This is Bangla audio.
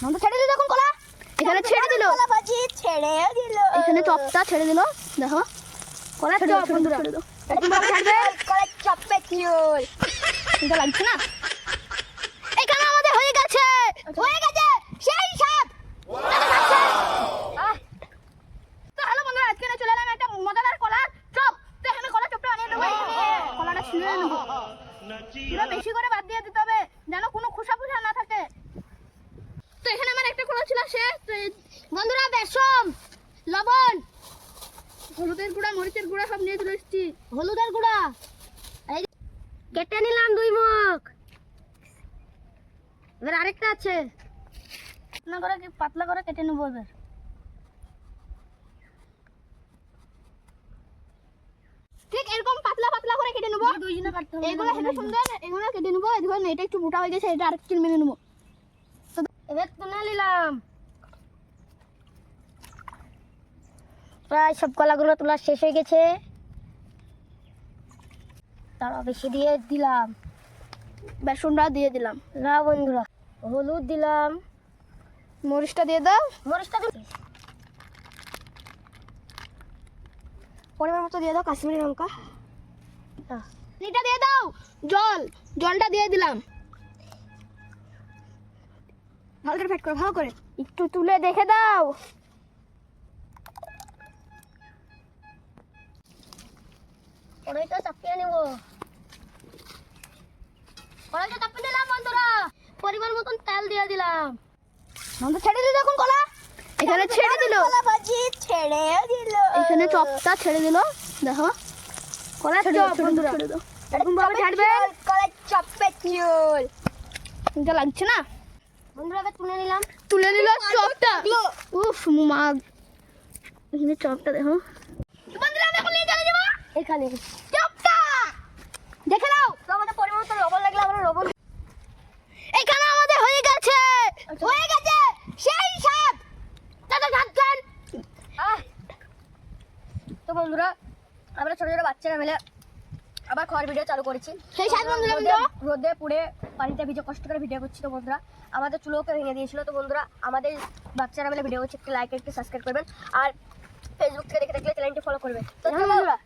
আমরা ছেড়ে দিল যখন কলা, এখানে ছেড়ে দিল, কলা ভাজি ছেড়েও দিল, এখানে চপটা ছেড়ে দিল। দেখো কলা চপ বন্ধুরা, এরকম ভাবে ছাড়বে। কলা চপে চুল এটা লাগছে না। এখানে আমাদের হয়ে গেছে, হয়ে গেছে সেই স্বাদ। তো হ্যালো বন্ধুরা, আজকে চলে এলাম একটা মজাদার কলার চপ। তো এখানে কলা চপটা বানিয়ে দেবো। কলাটা ছিঁড়ে নেবো, পুরো বেশি করে বাদ দিয়ে দিতে হবে যেন কোনো খোসা ফুসা না থাকে। তো এখানে আমার একটা কলা ছিল শেষ। বন্ধুরা বেসন, লবণ, হলুদের গুঁড়া, মরিচের গুঁড়া সব নিয়ে চলে এসেছি। হলুদের গুঁড়া কেটে নিলাম 2 মুখ। এবার আরেকটা আছে, পাতলা করে কেটে নেবো। এবার ঠিক এরকম পাতলা পাতলা করে কেটে নেবো। এগুলো হেবি সুন্দর, এগুলো কেটে নেবো। দেখুন এটা একটু মোটা হয়ে গেছে, এটা আরেকটু মেনে নেবো। এবার তুলে নিলাম। প্রায় সব কলাগুলো তোলা শেষ হয়ে গেছে, তারা বেশি দিয়ে দিলাম। বেসনটা দিয়ে দিলাম। না বন্ধুরা, হলুদ দিলাম, মরিচটা দিয়ে দাও। মরিচটা দিলাম, পরিমাণ মতো দিয়ে দাও কাশ্মীরি লঙ্কা। এটা দিয়ে দাও। জলটা দিয়ে দিলাম। ভালো করে ফ্যাট করো, ভালো করে একটু তুলে দেখে দাও। কড়াইটা চাপিয়ে নেব। কড়াইটা চাপিয়ে দিলাম বন্ধুরা, পরিমাণ মতন তেল দিয়ে দিলাম। আমরা ছেড়ে দিল যখন কলা, এখানে ছেড়ে দিল, কলা ভাজি ছেড়েও দিল, এখানে চপটা ছেড়ে দিল। দেখো কলা চপ বন্ধুরা, এরকম ভাবে ছাড়বে। কলা চপে চুল এটা লাগছে না। বন্ধুরা, এবার তুলে নিলাম। তুলে নিল চপটা। উফ মা, এখানে চপটা দেখো বন্ধুরা। আমি এখন নিয়ে চলে যাবো এখানে চপটা। দেখে নাও। তো আমাদের পরিমাণ মতো লবণ লাগলে আমরা লবণ। এখানে আমাদের হয়ে গেছে, হয়ে গেছে সেই স্বাদ। দাদা খাচ্ছেন। তো বন্ধুরা, আমরা ছোট ছোট বাচ্চারা মিলে আবার খাওয়ার ভিডিও চালু করেছি। সেই স্বাদ বন্ধুরা, রোদে পুড়ে পানিতে ভিজে কষ্ট করে ভিডিও করছি। তো বন্ধুরা, আমাদের চুলোকে ভেঙে দিয়েছিল। তো বন্ধুরা, আমাদের বাচ্চারা মিলে ভিডিও করছে, একটি লাইক একটি সাবস্ক্রাইব করবেন, আর ফেসবুক থেকে দেখে থাকলে চ্যানেলটি ফলো করবেন। তো চলো বন্ধুরা,